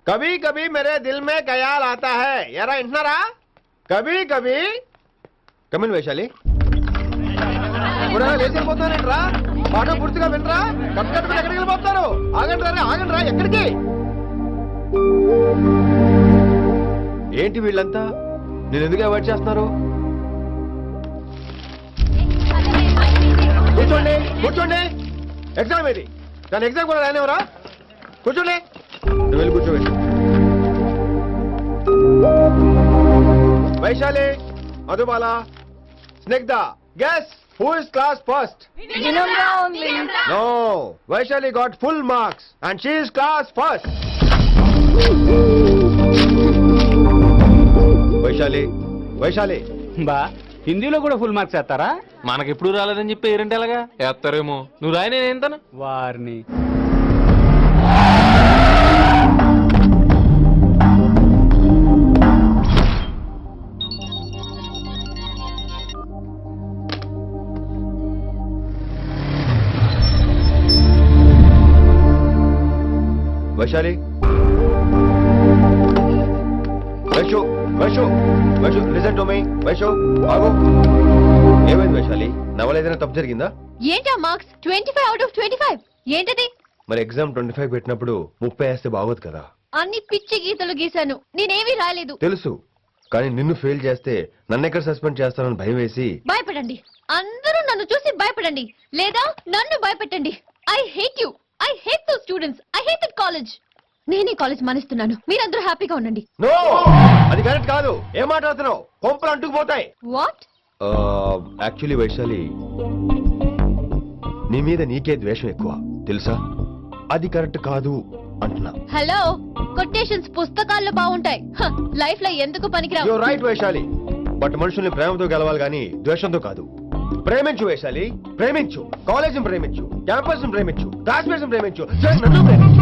कभी कभी मेरे दिल में ख्याल आता है यारा इंटनारा कभी कभी कमिन वैशाली లేచిపోతానంట్రా పాఠం పూర్తిగా వినరా కట్ ఎక్కడికి వెళ్ళిపోతారు ఆగండి రా ఎక్కడికి ఏంటి వీళ్ళంతా నేను ఎందుకు అవాయిడ్ చేస్తున్నారు కూర్చోండి ఎగ్జామ్ ఏది దాని ఎగ్జామ్ కూడా రానివరా కూర్చోండి నువ్వు వెళ్ళి కూర్చోండి Vaishali Madhubala Snigdha guess who is class first Vinamra only. no Vaishali got full marks and she is class first Vaishali బా హిందీలో కూడా ఫుల్ మార్క్స్ వేస్తారా? మనకెప్పుడు రాలేదని చెప్పి ఏరంటే ఎలాగా వేస్తారేమో. నువ్వు రాయి నేను ఏంతను వారిని Vaishali Vaishu listen to me Vaishu ఆగు ఏమైంది వైశాలి నా వల్ల ఏదైనా తప్పు జరిగిందా ఏంటా మార్క్స్ 25 out of 25 ఏంటది మరి ఎగ్జామ్ 25 పెట్టినప్పుడు 30 వేస్తే బాగోదు కదా అన్ని పిచ్చి గీతలు గీశాను నేనేమీ రాలేదు తెలుసు కానీ నిన్ను ఫెయిల్ చేస్తే నన్ను ఎక్కడ సస్పెండ్ చేస్తానని భయం వేసి భయపడండి అందరూ నన్ను చూసి భయపడండి లేదా నన్ను భయపెట్టండి I hate those students I hate that college నేనే కాలేజ్ మానేస్తున్నాను మీరందరూ హ్యాపీగా ఉండండి నో అది కరెక్ట్ కాదు ఏం మాట్లాడుతున్నావు కొంపలు అంటుకుపోతాయి వాట్ యాక్చువల్లీ వైశాలి నీ మీద నీకే ద్వేషం ఎక్కువ తెలుసా అది కరెక్ట్ కాదు అంటున్నా హలో కొటేషన్స్ పుస్తకాల్లో బాగుంటాయి లైఫ్ లో ఎందుకు పనికిరావు యు రైట్ వైశాలి బట్ మనుషుల్ని ప్రేమతో గెలవాలి కానీ ద్వేషంతో కాదు ప్రేమించు వైశాలి ప్రేమించు కాలేజీని ప్రేమించు క్యాంపస్ ప్రేమించు క్లాస్మేట్స్ ప్రేమించు నన్ను ప్రేమించు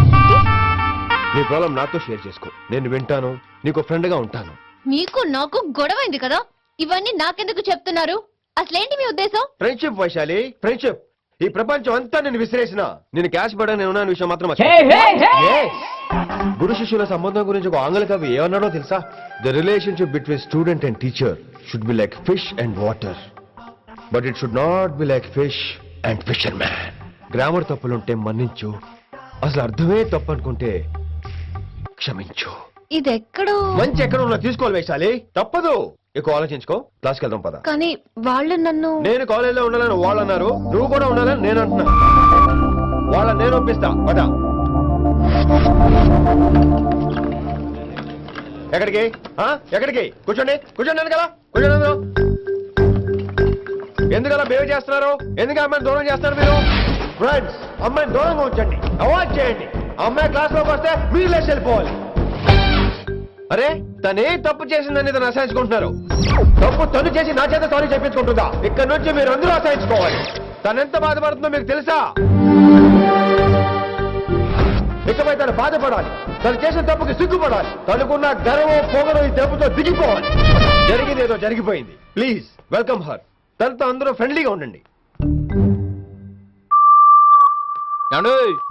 నీ ప్రాబ్లం నాతో షేర్ చేసుకో నేను వింటాను నీకు ఫ్రెండ్ గా ఉంటాను మీకు నాకు గొడవైంది కదా ఇవన్నీ నాకెందుకు చెప్తున్నారు అసలేంటి మీ ఉద్దేశం ఫ్రెండ్షిప్ వైశాలి ఫ్రెండ్షిప్ ఈ ప్రపంచం అంతా నేను విసిరేసిన నేను క్యాష్ పడా నేను ఉన్నాను విషయం మాత్రం గురు శిష్యుల సంబంధం గురించి ఒక ఆంగ్ల కవి ఏమన్నాడో తెలుసా the relationship between student and teacher should be like fish and water but it should not be like fish and fisherman grammar తప్పులుంటే మన్నించు అసలు అర్థమే తప్పు అనుకుంటే క్షమించు ఇది ఎక్కడో మంచి ఎక్కడ ఉన్నా తీసుకోవాలి వైశాలి తప్పదు ఎక్కువ ఆలోచించుకో క్లాస్కి వెళ్దాం పద కానీ వాళ్ళు నన్ను నేను కాలేజీలో ఉండాలని వాళ్ళు అన్నారు నువ్వు కూడా ఉండాలని నేను అంటున్నా వాళ్ళని నేను ఒప్పిస్తా పద ఎక్కడికి ఎక్కడికి కూర్చోండి కదా కూర్చోండి ఎందుకలా బిహేవ్ చేస్తున్నారు ఎందుకు అమ్మాయిని దూరం చేస్తున్నారు మీరు ఫ్రెండ్స్ అమ్మాయిని దూరంగా ఉంచండి అవాయిడ్ చేయండి అమ్మాయి క్లాస్ లోకి వస్తే మీరు లేచి వెళ్ళిపోవాలి అరే తనే తప్పు చేసిందని తను అసహించుకుంటున్నారు తప్పు తను చేసి నా చేత సారీ చెప్పించుకుంటుందా ఇక్కడ నుంచి మీరు అందరూ అసహించుకోవాలి తనెంత బాధపడుతుందో మీకు తెలుసా ఇకపై తను బాధపడాలి తను చేసిన తప్పుకి సిగ్గుపడాలి తనకున్న గర్వం పొగరు ఈ దెబ్బతో దిగిపోవాలి జరిగింది ఏదో జరిగిపోయింది ప్లీజ్ వెల్కమ్ హర్ తనతో అందరూ ఫ్రెండ్లీగా ఉండండి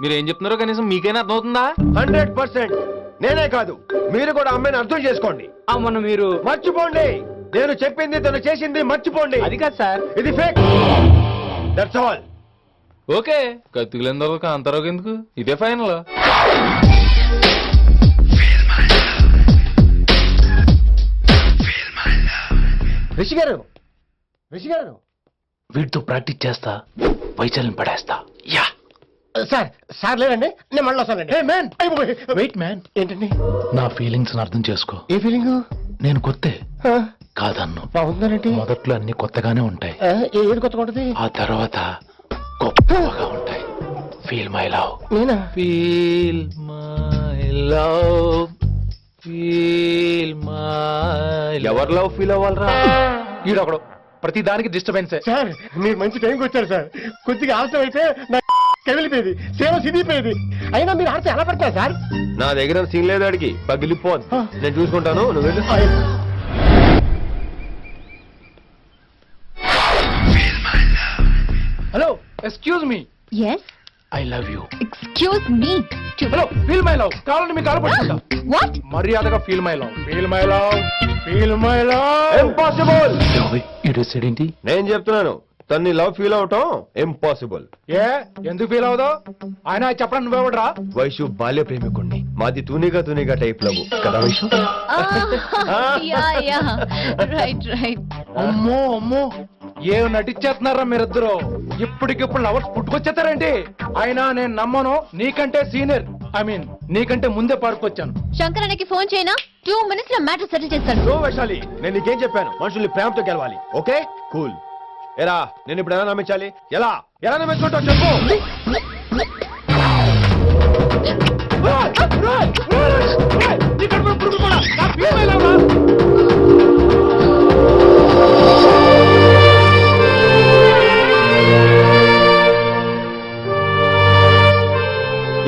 మీరు ఏం చెప్తున్నారో కనీసం మీకైనా అర్థమవుతుందా 100% నేనే కాదు మీరు కూడా అమ్మాయిని అర్థం చేసుకోండి మొన్న మీరు మర్చిపోండి నేను చెప్పింది తను చేసింది మర్చిపోండి అది కాదు సార్ ఇది ఫేక్ దట్స్ ఆల్ ఓకే కత్తిలేని తర్వాత కాంతారావు ఎందుకు ఇదే ఫైనల్ రిషి గారు వీటితో ప్రాక్టీస్ చేస్తా వైశాలిని పడేస్తా యా సార్ లేదండి నేను మళ్ళీ వస్తానండి వెయిట్ మ్యాన్ ఏంటండి నా ఫీలింగ్స్ అర్థం చేసుకో ఏ ఫీలింగ్ నేను కొత్తే కాదన్ను బాగుందండి మొదట్లో అన్ని కొత్తగానే ఉంటాయి ఏది కొత్తగా ఉంటుంది ఆ తర్వాత గొప్పగా ఉంటాయి ఫీల్ మై లవ్ నేనా feel my love feel my ఎవరు లవ్ ఫీల్ అవ్వాలరా ఈడొకడు ప్రతి దానికి డిస్టర్బెన్స్ సార్ మీరు మంచి టైంకి వచ్చారు సార్ కొద్దిగా ఆలస్యం అయితే నా కమిలిపోయేది సేవ సిదిపోయేది అయినా మీరు ఆడితే ఎలా పడతారు సార్ నా దగ్గర సీన్ లేదు అడిగి పగిలిపోదు నేను చూసుకుంటాను నువ్వు వెళ్ళు hello excuse me yes I love you excuse me to. Hello feel my love కావాలంటే మీ కాలు పట్టుకుంటా వాట్? మర్యాదగా feel my love feel my love feel my love impossible. ఏంటి నేను చెప్తున్నాను తన్ని లవ్ ఫీల్ అవటం ఇంపాసిబుల్. ఏ ఎందుకు ఫీల్ అవుదావు ఆయన చెప్పడం నువ్వెవడరా వైషు బాల్య ప్రేమికుణ్ణి, మాది తూనిగా తూనిగా టైప్ లవ్ కదా Vaishu. Yeah yeah right right. అమ్మో అమ్మో ఏం నటించేస్తున్నారా మీరిద్దరు ఇప్పటికిప్పుడు లవర్స్ పుట్టుకొచ్చేస్తారేంటి అయినా నేను నమ్మను నీకంటే సీనియర్ ఐ మీన్ నీకంటే ముందే పాడుకొచ్చాను శంకరానికి ఫోన్ చేయనా? 2 minutes లో మ్యాటర్ సెటిల్ చేస్తాను. సో వైశాలి నేను నీకేం చెప్పాను, మనుషుల్ని ప్రేమతో గెలవాలి. Okay cool. ఎరా నేను ఇప్పుడు ఎలా నమ్మించాలి? ఎలా ఎలా నమ్మించుకుంటావు చెప్పు.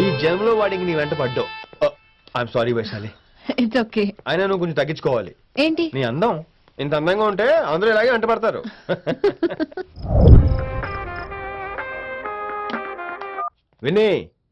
ఈ జన్మలో వాడికి నీ వెంట పడ్డావు. I'm sorry Vaishali. It's okay. అయినా నువ్వు కొంచెం తగ్గించుకోవాలి. ఏంటి? నీ అందం ఇంత అందంగా ఉంటే అందరూ ఇలాగే వెంట పడతారు. విని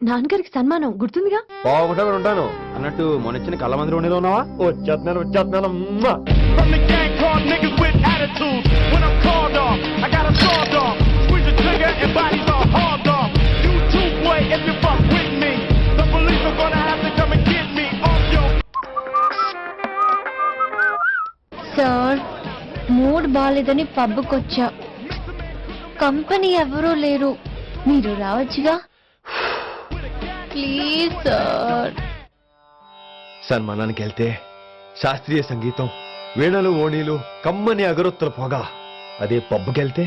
నాన్నగారికి సన్మానం గుర్తుందిగా? బాగుంటా ఉంటాను అన్నట్టు మొన్నొచ్చిన కళ్ళ మంది ఉండేలో ఉన్నావా? వచ్చేస్తున్నాను వచ్చేస్తున్నాను. మ్మా. From the gang called niggas with attitude. When I'm called off, I got a sawed off. Squeeze the trigger and bodies are hauled off. You too, boy, if you fuck with me. The police are gonna have to come and get me off your. Sir mood బాలేదని పబ్కొచ్చా. Company ఎవరూ లేరు, మీరు రావచ్చుగా. Please sir. సన్మానానికి వెళ్తే శాస్త్రీయ సంగీతం, వీణలు ఓణీలు, కమ్మని అగరొత్తుల పొగ. అదే పబ్కెళ్తే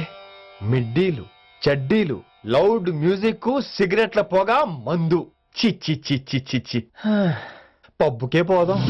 మిడ్డీలు, చడ్డీలు, లౌడ్ మ్యూజిక్, సిగరెట్ల పొగ, మందు. చిచ్చి చిచ్చి చిచ్చి. పబ్బుకే పోదాం.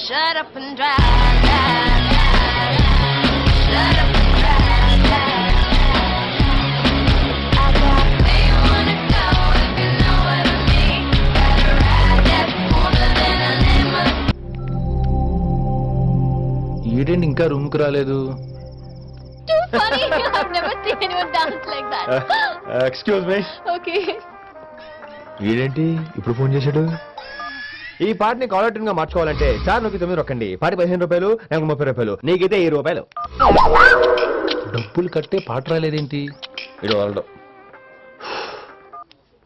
Shut up and drive, drive, drive. Shut up and drive, drive. I got where you wanna go if you know what I mean. Better ride that smoother than a limousine. ఈడేంటి ఇంకా room కు రాలేదు Too funny. I've never seen anyone dance like that. Excuse me. Okay. వీడేంటి ఇప్పుడు phone చేశాడు? ఈ పాటని caller tune గా మార్చుకోవాలంటే సార్ నొక్కి 9 రొక్కండి. పాటి 15 రూపాయలు, నాకు 30 రూపాయలు, నీకైతే 10 రూపాయలు. డబ్బులు కట్టే పాట రాలేదేంటి ఇది వదలడం.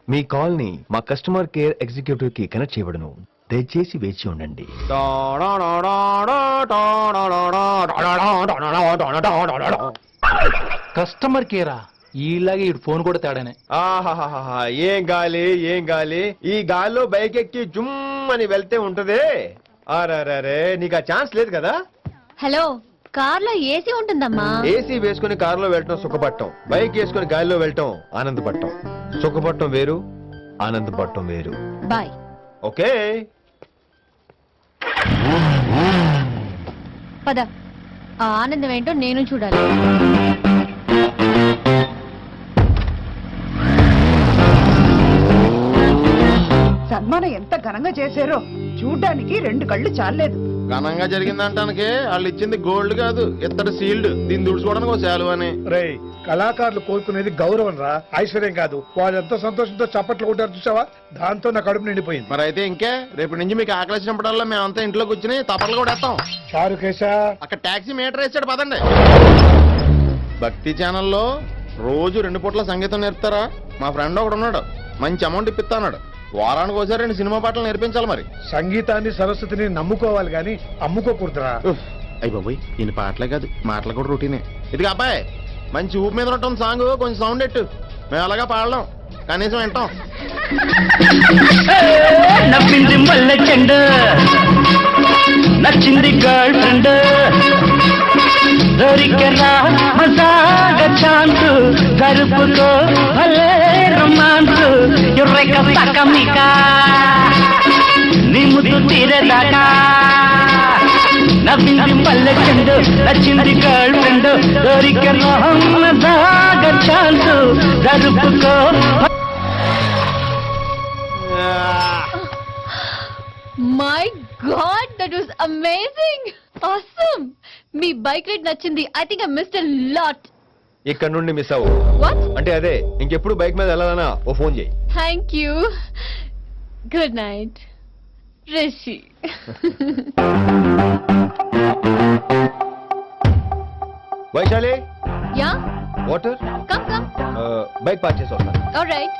మీ కాల్ ని మా కస్టమర్ కేర్ ఎగ్జిక్యూటివ్ కి కనెక్ట్ చేయబడును. దయచేసి వేచి ఉండండి. కస్టమర్ కేరా ఈలాగే ఈ ఫోన్ కూడా తేడానే ఆహాహాహా, ఏం గాలి ఏం గాలి. ఈ గాల్లో బైక్ ఎక్కి జుమ్ అని వెళ్తే ఉంటదే. అరే నీకు ఆ ఛాన్స్ లేదు కదా. హలో, కార్ లో ఏసీ ఉంటుందమ్మా. ఏసీ వేసుకుని కారులో వెళ్ళటం సుఖపట్టం, బైక్ వేసుకుని గాలిలో వెళ్ళటం ఆనందపట్టం. సుఖపట్టం వేరు, ఆనందపట్టం వేరు. బాయ్. ఓకే పద, ఆ ఆనందం ఏంటో నేను చూడాలి. సన్మానం ఎంత ఘనంగా చేశారో చూడ్డానికి 2 కళ్ళు చాలేదు. ఘనంగా జరిగిందంటానికి వాళ్ళు ఇచ్చింది గోల్డ్ కాదు, ఇత్తడి సీల్డ్. దీన్ని దుడుచుకోవడానికి ఒక శాలువ అని. రే కళాకారులు కోరుకునేది గౌరవం రా, ఐశ్వర్యం కాదు. వాళ్ళు ఎంతో సంతోషంతో చప్పట్లు కొట్టారు చూసావా, దాంతో నా కడుపు నిండిపోయింది. మరి అయితే ఇంకే రేపటి నుంచి మీకు ఆకలి వచ్చినప్పుడల్లా మేమంతా ఇంట్లో కూర్చుని తప్పట్లు కూడా వేస్తాం. చారు కేశా అక్కడ టాక్సీ మీటర్ వేసాడు పదండి. భక్తి ఛానల్లో రోజు 2 పూట్ల సంగీతం నేర్పుతారా? మా ఫ్రెండ్ ఒకడు ఉన్నాడు, మంచి అమౌంట్ ఇప్పిస్తా అన్నాడు. వారానికి ఒకసారి 2 సినిమా పాటలు నేర్పించాలి. మరి సంగీతాన్ని సరస్వతిని నమ్ముకోవాలి గాని అమ్ముకోకూడదురా. అయ్యి బాబోయ్, ఈయన పాటలే కాదు మాటలు కూడా రొటీనే. ఇదిగా అబ్బాయి, మంచి ఊపు మీద ఉంటుంది సాంగ్, కొంచెం సౌండ్ ఎట్టు. మేము అలాగా పాడలేం, కనీసం వింటాం. నవ్వింది మల్లె చెండు నచ్చింది గర్ల్ ఫ్రెండ్ దొరికెనా మజాగ ఛాన్స్ జరుపుకో భలే రొమాన్స్ ఎర్రెక సకమిక నీ ముద్దు తీరేదాకా నవ్వింది పల్లె చెండు నచ్చింది గర్ల్ ఫ్రెండ్ దొరికెనా మజాగ ఛాన్స్ జరుపుకో. My God that was amazing awesome. మీ బైక్ రైడ్ నచ్చింది. I think I missed a lot. ఇక్కడ నుండి మిస్ అవ్వు. వాట్? అంటే అదే ఇంకెప్పుడు బైక్ మీద వెళ్ళాలన్నా ఓ ఫోన్ చేయి. Thank you. Good night Rishi. Vaishali yeah water come come. Bike park చేసి వస్తాను. ఆల్రైట్.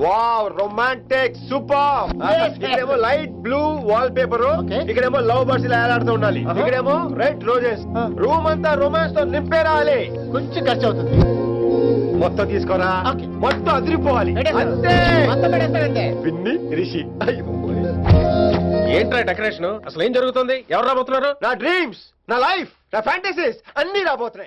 Wow romantic super. ఇక్కడేమో లైట్ బ్లూ వాల్ పేపర్, ఇక్కడేమో లవ్ బర్డ్స్ ఇలా ఏలాడుతూ ఉండాలి, ఇక్కడేమో రెడ్ రోజెస్. రూమ్ అంతా రొమాన్స్ తో నింపే రావాలి. కొంచెం ఖర్చు అవుతుంది. మొత్తం తీసుకోరా, మొత్తం అదిరిపోవాలి అంతే. పిన్ని రిషి. ఏంట్రా డెకరేషన్? అసలు ఏం జరుగుతుంది? ఎవరు రాబోతున్నారు? నా డ్రీమ్స్, నా లైఫ్, నా ఫ్యాంటసీస్ అన్ని రాబోతున్నాయి.